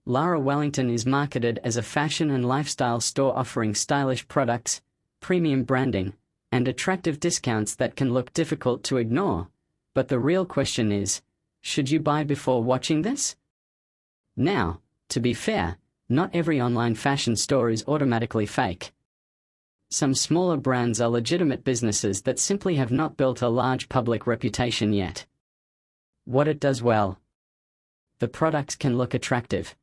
Lara Wellington is marketed as a fashion and lifestyle store offering stylish products, premium branding, and attractive discounts that can look difficult to ignore. But the real question is, should you buy before watching this? Now, to be fair, not every online fashion store is automatically fake. Some smaller brands are legitimate businesses that simply have not built a large public reputation yet. What it does well. The products can look attractive.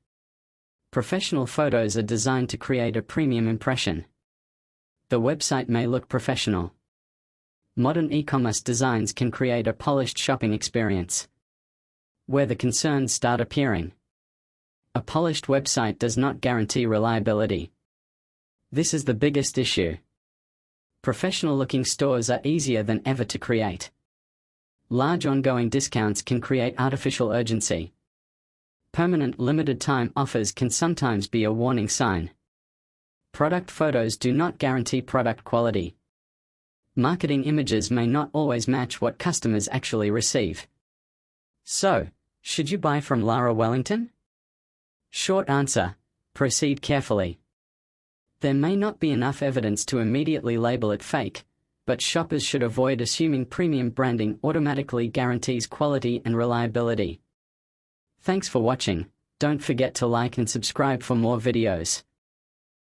Professional photos are designed to create a premium impression. The website may look professional. Modern e-commerce designs can create a polished shopping experience. Where the concerns start appearing. A polished website does not guarantee reliability. This is the biggest issue. Professional-looking stores are easier than ever to create. Large ongoing discounts can create artificial urgency. Permanent limited-time offers can sometimes be a warning sign. Product photos do not guarantee product quality. Marketing images may not always match what customers actually receive. So, should you buy from Lara Wellington? Short answer: proceed carefully. There may not be enough evidence to immediately label it fake, but shoppers should avoid assuming premium branding automatically guarantees quality and reliability. Thanks for watching. Don't forget to like and subscribe for more videos.